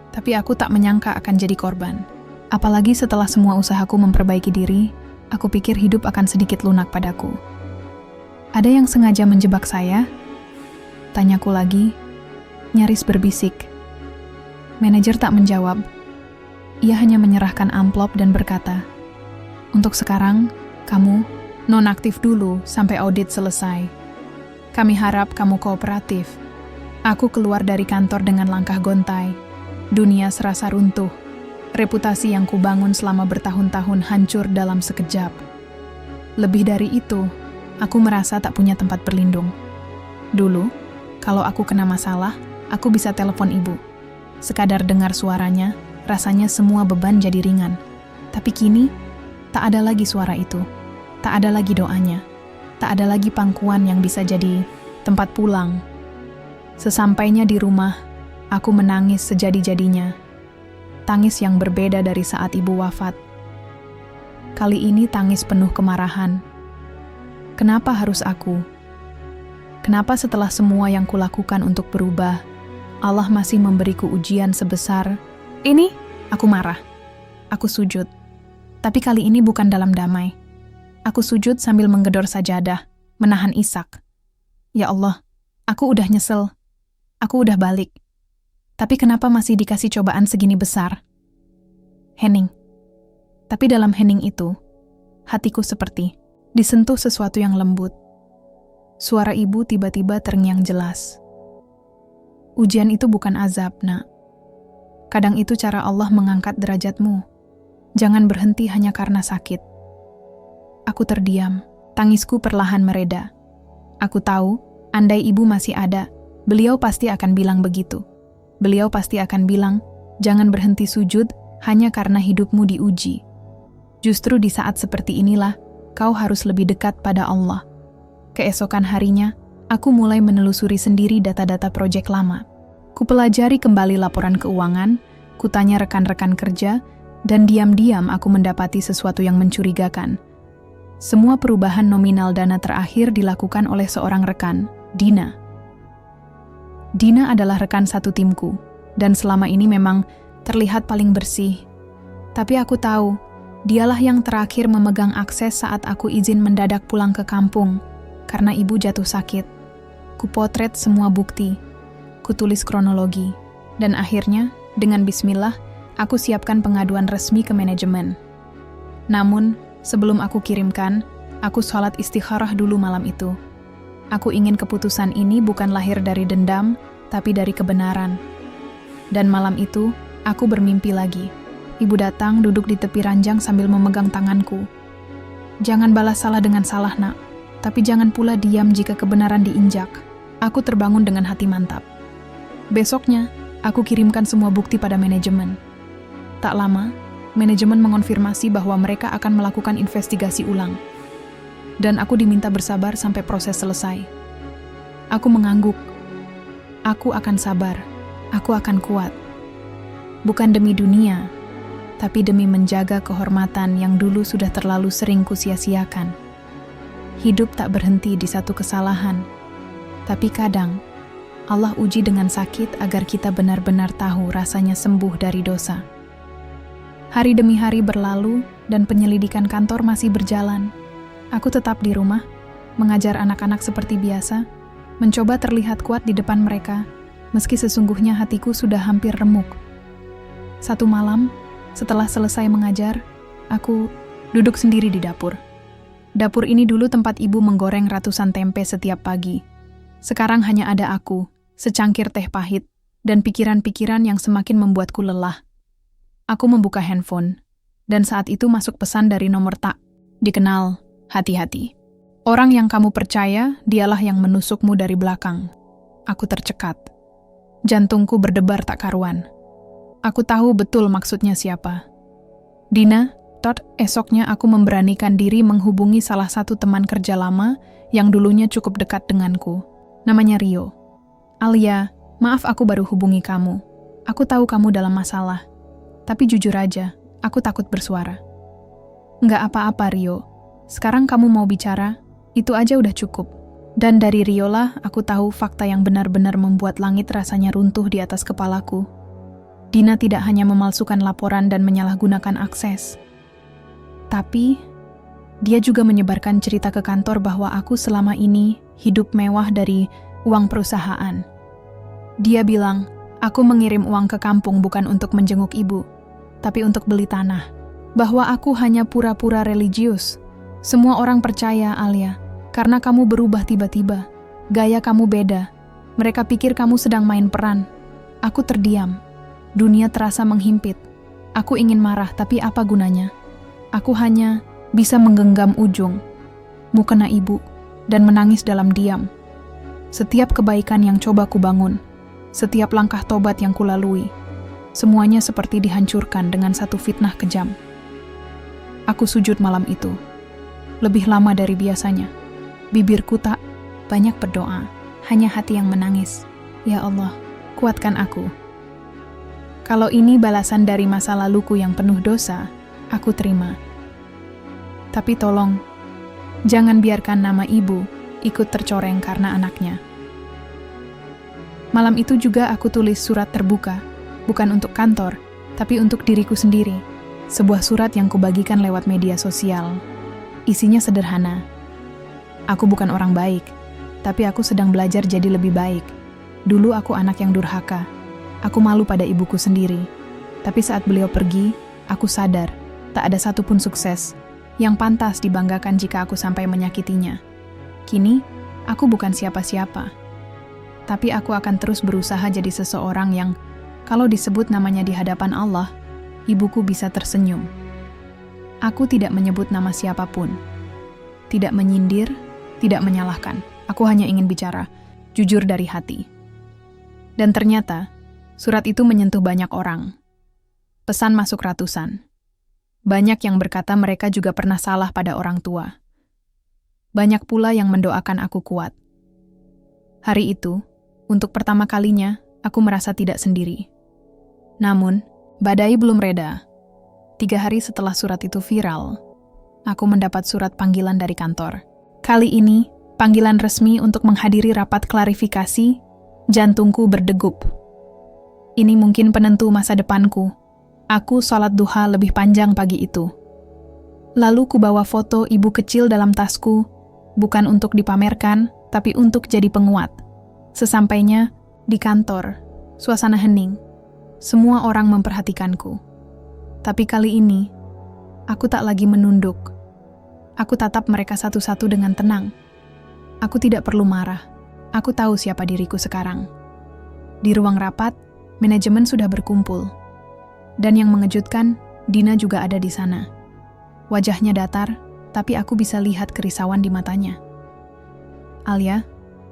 tapi aku tak menyangka akan jadi korban. Apalagi setelah semua usahaku memperbaiki diri, aku pikir hidup akan sedikit lunak padaku. "Ada yang sengaja menjebak saya?" Tanyaku lagi, nyaris berbisik. Manajer tak menjawab. Ia hanya menyerahkan amplop dan berkata, "Untuk sekarang, kamu nonaktif dulu sampai audit selesai. Kami harap kamu kooperatif." Aku keluar dari kantor dengan langkah gontai. Dunia serasa runtuh. Reputasi yang kubangun selama bertahun-tahun hancur dalam sekejap. Lebih dari itu, aku merasa tak punya tempat berlindung. Dulu, kalau aku kena masalah, aku bisa telepon ibu. Sekadar dengar suaranya, rasanya semua beban jadi ringan. Tapi kini, tak ada lagi suara itu. Tak ada lagi doanya. Tak ada lagi pangkuan yang bisa jadi tempat pulang. Sesampainya di rumah, aku menangis sejadi-jadinya. Tangis yang berbeda dari saat ibu wafat. Kali ini tangis penuh kemarahan. Kenapa harus aku? Kenapa setelah semua yang kulakukan untuk berubah, Allah masih memberiku ujian sebesar ini? Aku marah. Aku sujud. Tapi kali ini bukan dalam damai. Aku sujud sambil menggedor sajadah, menahan isak. Ya Allah, aku udah nyesel. Aku udah balik. Tapi kenapa masih dikasih cobaan segini besar? Hening. Tapi dalam hening itu, hatiku seperti disentuh sesuatu yang lembut. Suara ibu tiba-tiba terngiang jelas. Ujian itu bukan azab, Nak. Kadang itu cara Allah mengangkat derajatmu. Jangan berhenti hanya karena sakit. Aku terdiam, tangisku perlahan mereda. Aku tahu, andai ibu masih ada, beliau pasti akan bilang begitu. Beliau pasti akan bilang, jangan berhenti sujud hanya karena hidupmu diuji. Justru di saat seperti inilah, kau harus lebih dekat pada Allah. Keesokan harinya, aku mulai menelusuri sendiri data-data proyek lama. Kupelajari kembali laporan keuangan, kutanya rekan-rekan kerja, dan diam-diam aku mendapati sesuatu yang mencurigakan. Semua perubahan nominal dana terakhir dilakukan oleh seorang rekan, Dina. Dina adalah rekan satu timku, dan selama ini memang terlihat paling bersih. Tapi aku tahu, dialah yang terakhir memegang akses saat aku izin mendadak pulang ke kampung, karena ibu jatuh sakit. Kupotret semua bukti, kutulis kronologi, Dan akhirnya, dengan bismillah, aku siapkan pengaduan resmi ke manajemen. Namun, sebelum aku kirimkan, aku sholat istikharah dulu malam itu. Aku ingin keputusan ini bukan lahir dari dendam, tapi dari kebenaran. Dan malam itu, aku bermimpi lagi. Ibu datang duduk di tepi ranjang sambil memegang tanganku. Jangan balas salah dengan salah, nak. Tapi jangan pula diam jika kebenaran diinjak. Aku terbangun dengan hati mantap. Besoknya, aku kirimkan semua bukti pada manajemen. Tak lama, manajemen mengonfirmasi bahwa mereka akan melakukan investigasi ulang. Dan aku diminta bersabar sampai proses selesai. Aku mengangguk. Aku akan sabar. Aku akan kuat. Bukan demi dunia, tapi demi menjaga kehormatan yang dulu sudah terlalu sering kusia-siakan. Hidup tak berhenti di satu kesalahan, tapi kadang Allah uji dengan sakit agar kita benar-benar tahu rasanya sembuh dari dosa. Hari demi hari berlalu dan penyelidikan kantor masih berjalan. Aku tetap di rumah, mengajar anak-anak seperti biasa, mencoba terlihat kuat di depan mereka, meski sesungguhnya hatiku sudah hampir remuk. Satu malam, setelah selesai mengajar, aku duduk sendiri di dapur. Dapur ini dulu tempat ibu menggoreng ratusan tempe setiap pagi. Sekarang hanya ada aku, secangkir teh pahit, dan pikiran-pikiran yang semakin membuatku lelah. Aku membuka handphone, dan saat itu masuk pesan dari nomor tak dikenal. Hati-hati. Orang yang kamu percaya, dialah yang menusukmu dari belakang. Aku tercekat. Jantungku berdebar tak karuan. Aku tahu betul maksudnya siapa. Dina, esoknya aku memberanikan diri menghubungi salah satu teman kerja lama yang dulunya cukup dekat denganku. Namanya Rio. Alia, maaf aku baru hubungi kamu. Aku tahu kamu dalam masalah. Tapi jujur aja, aku takut bersuara. Nggak apa-apa, Rio. Sekarang kamu mau bicara, itu aja udah cukup. Dan dari Rio lah aku tahu fakta yang benar-benar membuat langit rasanya runtuh di atas kepalaku. Dina tidak hanya memalsukan laporan dan menyalahgunakan akses. Tapi, dia juga menyebarkan cerita ke kantor bahwa aku selama ini hidup mewah dari uang perusahaan. Dia bilang, aku mengirim uang ke kampung bukan untuk menjenguk ibu, tapi untuk beli tanah. Bahwa aku hanya pura-pura religius. Semua orang percaya, Alia, karena kamu berubah tiba-tiba. Gaya kamu beda. Mereka pikir kamu sedang main peran. Aku terdiam. Dunia terasa menghimpit. Aku ingin marah, tapi apa gunanya? Aku hanya bisa menggenggam ujung, mukena ibu, dan menangis dalam diam. Setiap kebaikan yang coba kubangun, setiap langkah tobat yang kulalui, semuanya seperti dihancurkan dengan satu fitnah kejam. Aku sujud malam itu. Lebih lama dari biasanya. Bibirku tak banyak berdoa, hanya hati yang menangis. Ya Allah, kuatkan aku. Kalau ini balasan dari masa laluku yang penuh dosa, aku terima. Tapi tolong, jangan biarkan nama ibu ikut tercoreng karena anaknya. Malam itu juga aku tulis surat terbuka, bukan untuk kantor, tapi untuk diriku sendiri. Sebuah surat yang kubagikan lewat media sosial. Isinya sederhana. Aku bukan orang baik, tapi aku sedang belajar jadi lebih baik. Dulu aku anak yang durhaka. Aku malu pada ibuku sendiri. Tapi saat beliau pergi, aku sadar, tak ada satupun sukses yang pantas dibanggakan jika aku sampai menyakitinya. Kini, aku bukan siapa-siapa. Tapi aku akan terus berusaha jadi seseorang yang, kalau disebut namanya di hadapan Allah, ibuku bisa tersenyum. Aku tidak menyebut nama siapapun. Tidak menyindir, tidak menyalahkan. Aku hanya ingin bicara, jujur dari hati. Dan ternyata, surat itu menyentuh banyak orang. Pesan masuk ratusan. Banyak yang berkata mereka juga pernah salah pada orang tua. Banyak pula yang mendoakan aku kuat. Hari itu, untuk pertama kalinya, aku merasa tidak sendiri. Namun, badai belum reda. 3 hari setelah surat itu viral, aku mendapat surat panggilan dari kantor. Kali ini, panggilan resmi untuk menghadiri rapat klarifikasi. Jantungku berdegup. Ini mungkin penentu masa depanku. Aku sholat duha lebih panjang pagi itu. Lalu kubawa foto ibu kecil dalam tasku, bukan untuk dipamerkan, tapi untuk jadi penguat. Sesampainya di kantor, suasana hening. Semua orang memperhatikanku. Tapi kali ini, aku tak lagi menunduk. Aku tatap mereka satu-satu dengan tenang. Aku tidak perlu marah. Aku tahu siapa diriku sekarang. Di ruang rapat, manajemen sudah berkumpul. Dan yang mengejutkan, Dina juga ada di sana. Wajahnya datar, tapi aku bisa lihat kerisauan di matanya. Alia,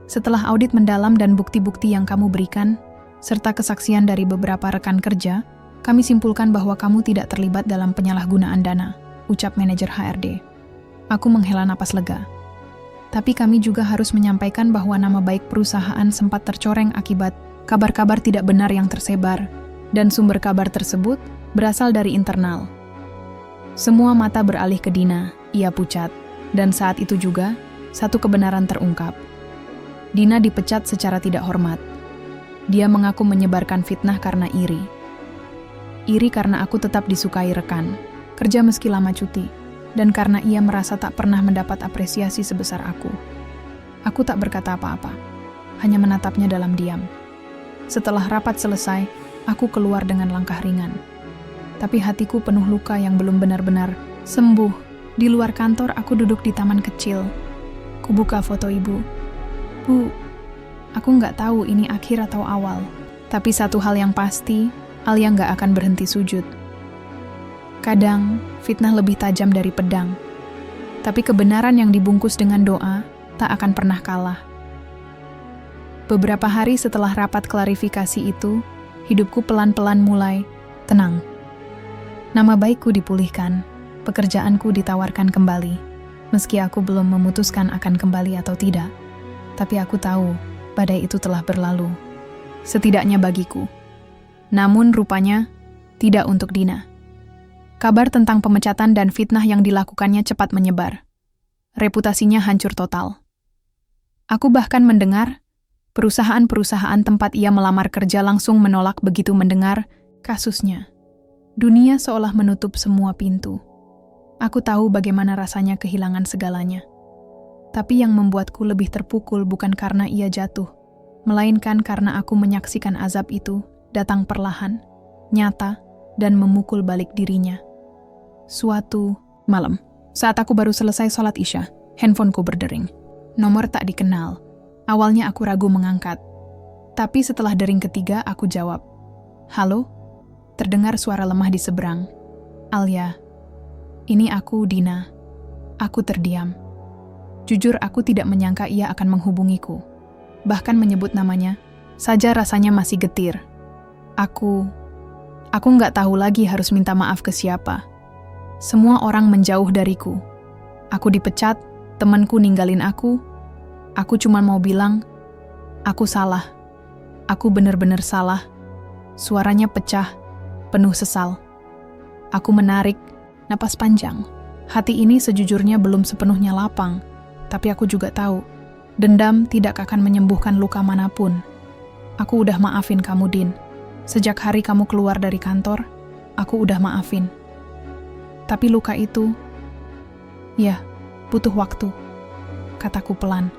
setelah audit mendalam dan bukti-bukti yang kamu berikan, serta kesaksian dari beberapa rekan kerja, kami simpulkan bahwa kamu tidak terlibat dalam penyalahgunaan dana, ucap manajer HRD. Aku menghela napas lega. Tapi kami juga harus menyampaikan bahwa nama baik perusahaan sempat tercoreng akibat kabar-kabar tidak benar yang tersebar, dan sumber kabar tersebut berasal dari internal. Semua mata beralih ke Dina, ia pucat, dan saat itu juga, satu kebenaran terungkap. Dina dipecat secara tidak hormat. Dia mengaku menyebarkan fitnah karena iri. Iri karena aku tetap disukai rekan, kerja meski lama cuti, dan karena ia merasa tak pernah mendapat apresiasi sebesar aku. Aku tak berkata apa-apa, hanya menatapnya dalam diam. Setelah rapat selesai, aku keluar dengan langkah ringan. Tapi hatiku penuh luka yang belum benar-benar sembuh. Di luar kantor, aku duduk di taman kecil. Kubuka foto ibu. Bu, aku nggak tahu ini akhir atau awal. Tapi satu hal yang pasti, Alia nggak akan berhenti sujud. Kadang, fitnah lebih tajam dari pedang. Tapi kebenaran yang dibungkus dengan doa tak akan pernah kalah. Beberapa hari setelah rapat klarifikasi itu, hidupku pelan-pelan mulai tenang. Nama baikku dipulihkan, pekerjaanku ditawarkan kembali. Meski aku belum memutuskan akan kembali atau tidak, tapi aku tahu badai itu telah berlalu. Setidaknya bagiku. Namun rupanya, tidak untuk Dina. Kabar tentang pemecatan dan fitnah yang dilakukannya cepat menyebar. Reputasinya hancur total. Aku bahkan mendengar, perusahaan-perusahaan tempat ia melamar kerja langsung menolak begitu mendengar kasusnya. Dunia seolah menutup semua pintu. Aku tahu bagaimana rasanya kehilangan segalanya. Tapi yang membuatku lebih terpukul bukan karena ia jatuh, melainkan karena aku menyaksikan azab itu datang perlahan, nyata, dan memukul balik dirinya. Suatu malam, saat aku baru selesai sholat Isya, handphoneku berdering. Nomor tak dikenal. Awalnya aku ragu mengangkat. Tapi setelah dering ketiga, aku jawab. Halo? Terdengar suara lemah di seberang. Alia. Ini aku, Dina. Aku terdiam. Jujur aku tidak menyangka ia akan menghubungiku. Bahkan menyebut namanya, saja rasanya masih getir. Aku nggak tahu lagi harus minta maaf ke siapa. Semua orang menjauh dariku. Aku dipecat, temanku ninggalin aku. Aku cuma mau bilang, aku salah. Aku benar-benar salah. Suaranya pecah, penuh sesal. Aku menarik napas panjang. Hati ini sejujurnya belum sepenuhnya lapang, tapi aku juga tahu, dendam tidak akan menyembuhkan luka manapun. Aku udah maafin kamu, Din. Sejak hari kamu keluar dari kantor, aku udah maafin. Tapi luka itu, ya, butuh waktu, kataku pelan.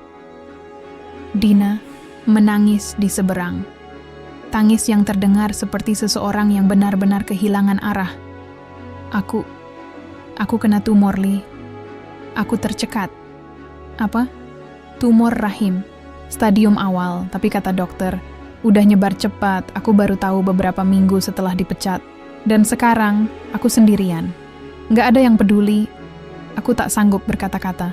Dina menangis di seberang. Tangis yang terdengar seperti seseorang yang benar-benar kehilangan arah. Aku kena tumor, Li. Aku tercekat. Apa? Tumor rahim. Stadium awal, tapi kata dokter, udah nyebar cepat. Aku baru tahu beberapa minggu setelah dipecat. Dan sekarang, aku sendirian. Nggak ada yang peduli. Aku tak sanggup berkata-kata.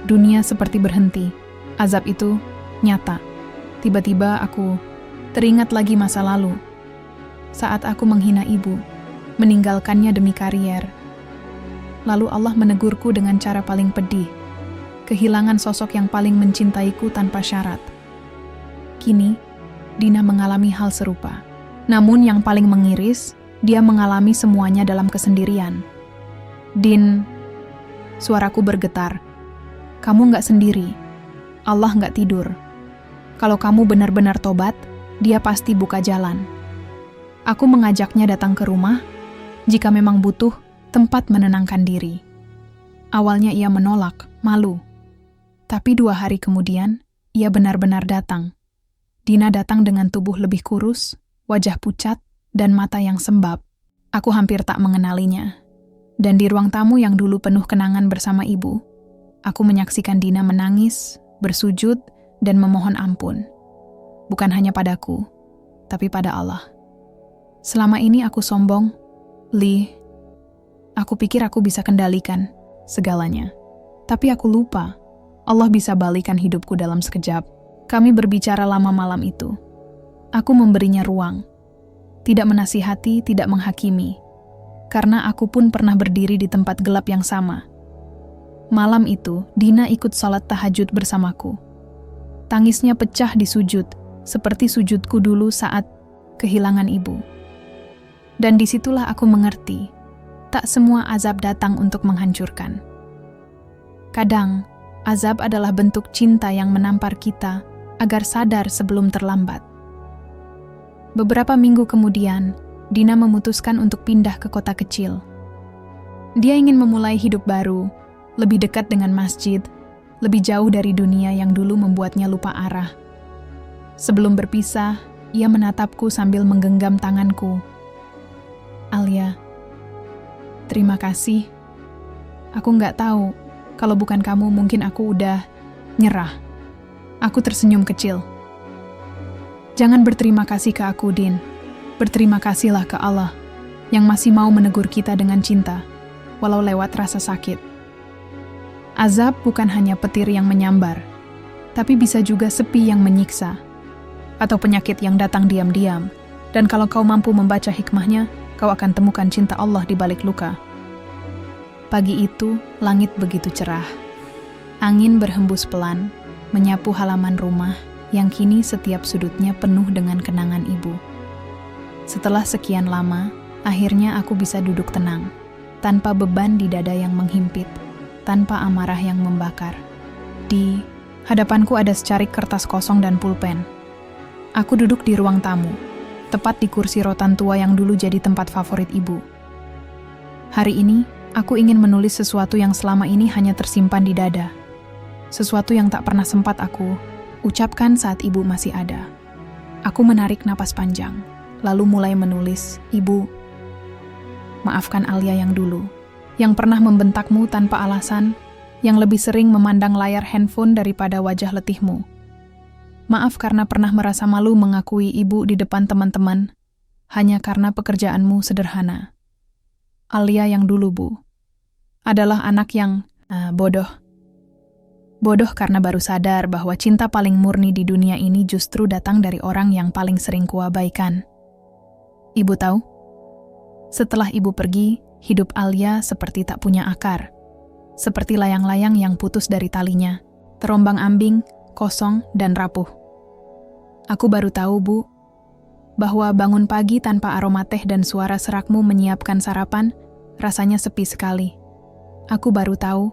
Dunia seperti berhenti. Azab itu nyata. Tiba-tiba aku teringat lagi masa lalu. Saat aku menghina ibu, meninggalkannya demi karier. Lalu Allah menegurku dengan cara paling pedih. Kehilangan sosok yang paling mencintaiku tanpa syarat. Kini, Dina mengalami hal serupa. Namun yang paling mengiris, dia mengalami semuanya dalam kesendirian. Din, suaraku bergetar. Kamu nggak sendiri. Allah nggak tidur. Kalau kamu benar-benar tobat, dia pasti buka jalan. Aku mengajaknya datang ke rumah, jika memang butuh tempat menenangkan diri. Awalnya ia menolak, malu. Tapi 2 hari kemudian, ia benar-benar datang. Dina datang dengan tubuh lebih kurus, wajah pucat, dan mata yang sembab. Aku hampir tak mengenalinya. Dan di ruang tamu yang dulu penuh kenangan bersama ibu, aku menyaksikan Dina menangis, bersujud, dan memohon ampun. Bukan hanya padaku, tapi pada Allah. Selama ini aku sombong, Li. Aku pikir aku bisa kendalikan segalanya. Tapi aku lupa, Allah bisa balikan hidupku dalam sekejap. Kami berbicara lama malam itu. Aku memberinya ruang. Tidak menasihati, tidak menghakimi. Karena aku pun pernah berdiri di tempat gelap yang sama. Malam itu, Dina ikut sholat tahajud bersamaku. Tangisnya pecah di sujud, seperti sujudku dulu saat kehilangan ibu. Dan disitulah aku mengerti, tak semua azab datang untuk menghancurkan. Kadang, azab adalah bentuk cinta yang menampar kita agar sadar sebelum terlambat. Beberapa minggu kemudian, Dina memutuskan untuk pindah ke kota kecil. Dia ingin memulai hidup baru, lebih dekat dengan masjid, lebih jauh dari dunia yang dulu membuatnya lupa arah. Sebelum berpisah, ia menatapku sambil menggenggam tanganku. Alia, terima kasih. Aku nggak tahu, kalau bukan kamu mungkin aku udah nyerah. Aku tersenyum kecil. Jangan berterima kasih ke aku, Din. Berterima kasihlah ke Allah yang masih mau menegur kita dengan cinta, walau lewat rasa sakit. Azab bukan hanya petir yang menyambar, tapi bisa juga sepi yang menyiksa, atau penyakit yang datang diam-diam. Dan kalau kau mampu membaca hikmahnya, kau akan temukan cinta Allah di balik luka. Pagi itu, langit begitu cerah. Angin berhembus pelan, menyapu halaman rumah yang kini setiap sudutnya penuh dengan kenangan ibu. Setelah sekian lama, akhirnya aku bisa duduk tenang, tanpa beban di dada yang menghimpit, tanpa amarah yang membakar. Di hadapanku ada secarik kertas kosong dan pulpen. Aku duduk di ruang tamu, tepat di kursi rotan tua yang dulu jadi tempat favorit ibu. Hari ini, aku ingin menulis sesuatu yang selama ini hanya tersimpan di dada. Sesuatu yang tak pernah sempat aku ucapkan saat ibu masih ada. Aku menarik napas panjang, lalu mulai menulis, Ibu, maafkan Alia yang dulu, yang pernah membentakmu tanpa alasan, yang lebih sering memandang layar handphone daripada wajah letihmu. Maaf karena pernah merasa malu mengakui ibu di depan teman-teman, hanya karena pekerjaanmu sederhana. Alia yang dulu, Bu, adalah anak yang bodoh. Bodoh karena baru sadar bahwa cinta paling murni di dunia ini justru datang dari orang yang paling sering kuabaikan. Ibu tahu? Setelah ibu pergi, hidup Alia seperti tak punya akar. Seperti layang-layang yang putus dari talinya, terombang-ambing, kosong, dan rapuh. Aku baru tahu, Bu, bahwa bangun pagi tanpa aroma teh dan suara serakmu menyiapkan sarapan, rasanya sepi sekali. Aku baru tahu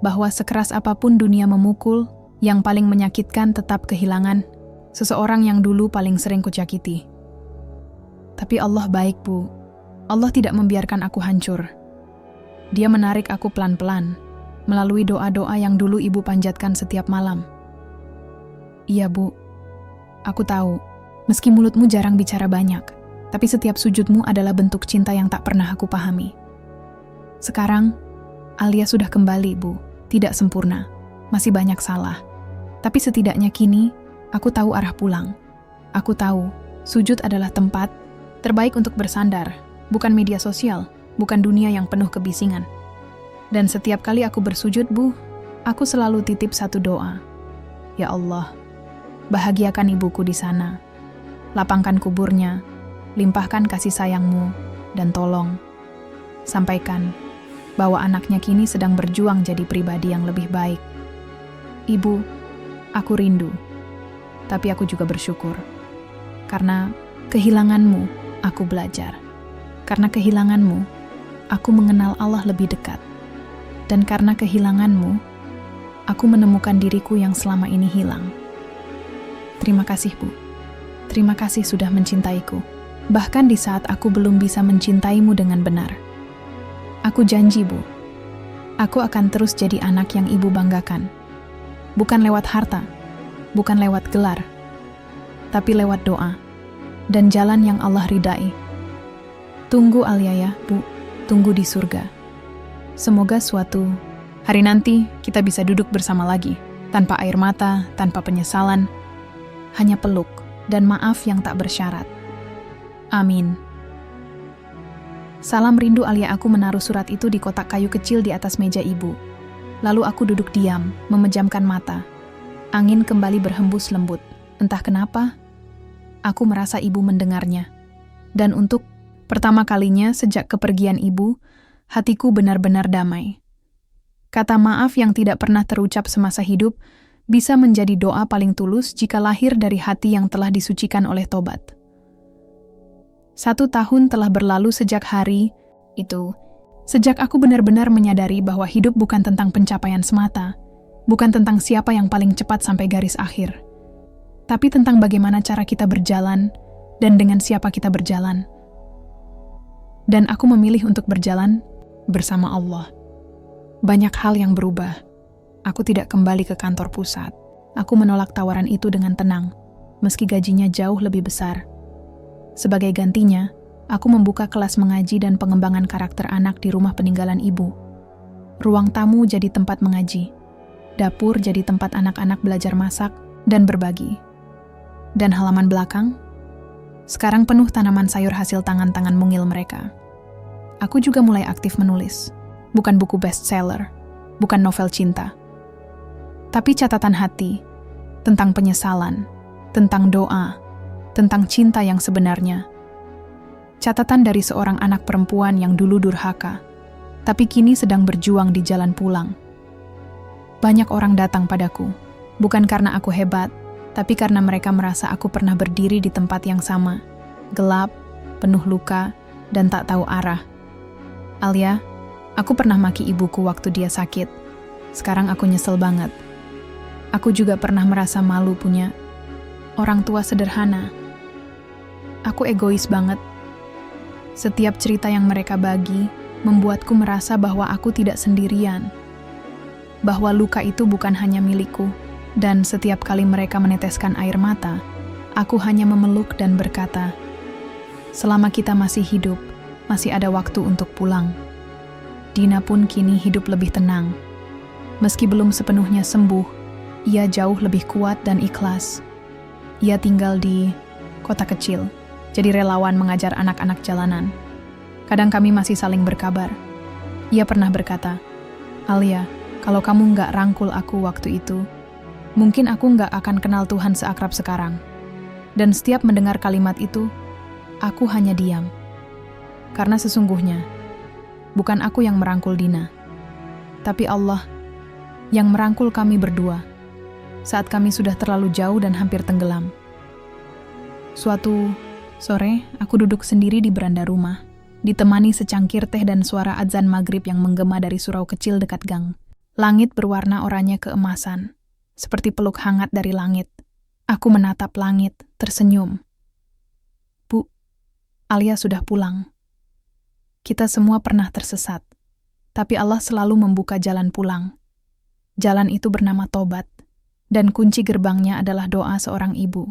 bahwa sekeras apapun dunia memukul, yang paling menyakitkan tetap kehilangan seseorang yang dulu paling sering kujakiti. Tapi Allah baik, Bu. Allah tidak membiarkan aku hancur. Dia menarik aku pelan-pelan, melalui doa-doa yang dulu ibu panjatkan setiap malam. Iya, Bu. Aku tahu, meski mulutmu jarang bicara banyak, tapi setiap sujudmu adalah bentuk cinta yang tak pernah aku pahami. Sekarang, Alia sudah kembali, Bu. Tidak sempurna, masih banyak salah. Tapi setidaknya kini, aku tahu arah pulang. Aku tahu, sujud adalah tempat terbaik untuk bersandar, bukan media sosial, bukan dunia yang penuh kebisingan. Dan setiap kali aku bersujud, Bu, aku selalu titip satu doa. Ya Allah, bahagiakan ibuku di sana. Lapangkan kuburnya, limpahkan kasih sayangmu, dan tolong sampaikan bahwa anaknya kini sedang berjuang jadi pribadi yang lebih baik. Ibu, aku rindu, tapi aku juga bersyukur. Karena kehilanganmu, aku belajar. Karena kehilanganmu, aku mengenal Allah lebih dekat. Dan karena kehilanganmu, aku menemukan diriku yang selama ini hilang. Terima kasih, Bu. Terima kasih sudah mencintaiku. Bahkan di saat aku belum bisa mencintaimu dengan benar. Aku janji, Bu. Aku akan terus jadi anak yang ibu banggakan. Bukan lewat harta, bukan lewat gelar, tapi lewat doa. dan jalan yang Allah ridai. Tunggu Alia ya, Bu. Tunggu di surga. Semoga suatu hari nanti kita bisa duduk bersama lagi, tanpa air mata, tanpa penyesalan, hanya peluk dan maaf yang tak bersyarat. Amin. Salam rindu Alia. Aku menaruh surat itu di kotak kayu kecil di atas meja ibu. Lalu aku duduk diam, memejamkan mata. Angin kembali berhembus lembut. Entah kenapa, aku merasa ibu mendengarnya. Dan untuk pertama kalinya sejak kepergian ibu, hatiku benar-benar damai. Kata maaf yang tidak pernah terucap semasa hidup bisa menjadi doa paling tulus jika lahir dari hati yang telah disucikan oleh tobat. 1 tahun telah berlalu sejak hari itu, sejak aku benar-benar menyadari bahwa hidup bukan tentang pencapaian semata, bukan tentang siapa yang paling cepat sampai garis akhir, tapi tentang bagaimana cara kita berjalan dan dengan siapa kita berjalan. Dan aku memilih untuk berjalan bersama Allah. Banyak hal yang berubah. Aku tidak kembali ke kantor pusat. Aku menolak tawaran itu dengan tenang, meski gajinya jauh lebih besar. Sebagai gantinya, aku membuka kelas mengaji dan pengembangan karakter anak di rumah peninggalan ibu. Ruang tamu jadi tempat mengaji. Dapur jadi tempat anak-anak belajar masak dan berbagi. Dan halaman belakang, sekarang penuh tanaman sayur hasil tangan-tangan mungil mereka. Aku juga mulai aktif menulis. Bukan buku bestseller, bukan novel cinta. Tapi catatan hati, tentang penyesalan, tentang doa, tentang cinta yang sebenarnya. Catatan dari seorang anak perempuan yang dulu durhaka, tapi kini sedang berjuang di jalan pulang. Banyak orang datang padaku, bukan karena aku hebat, tapi karena mereka merasa aku pernah berdiri di tempat yang sama, gelap, penuh luka, dan tak tahu arah. Alia, aku pernah maki ibuku waktu dia sakit. Sekarang aku nyesel banget. Aku juga pernah merasa malu punya orang tua sederhana. Aku egois banget. Setiap cerita yang mereka bagi membuatku merasa bahwa aku tidak sendirian. Bahwa luka itu bukan hanya milikku. Dan setiap kali mereka meneteskan air mata, aku hanya memeluk dan berkata, selama kita masih hidup, masih ada waktu untuk pulang. Dina pun kini hidup lebih tenang. Meski belum sepenuhnya sembuh, ia jauh lebih kuat dan ikhlas. Ia tinggal di kota kecil, jadi relawan mengajar anak-anak jalanan. Kadang kami masih saling berkabar. Ia pernah berkata, Alia, kalau kamu nggak rangkul aku waktu itu, mungkin aku nggak akan kenal Tuhan seakrab sekarang. Dan setiap mendengar kalimat itu, aku hanya diam. Karena sesungguhnya, bukan aku yang merangkul Dina, tapi Allah yang merangkul kami berdua saat kami sudah terlalu jauh dan hampir tenggelam. Suatu sore, aku duduk sendiri di beranda rumah, ditemani secangkir teh dan suara adzan maghrib yang menggema dari surau kecil dekat gang. Langit berwarna oranye keemasan, seperti peluk hangat dari langit. Aku menatap langit, tersenyum. Bu, Alia sudah pulang. Kita semua pernah tersesat, tapi Allah selalu membuka jalan pulang. Jalan itu bernama tobat, dan kunci gerbangnya adalah doa seorang ibu.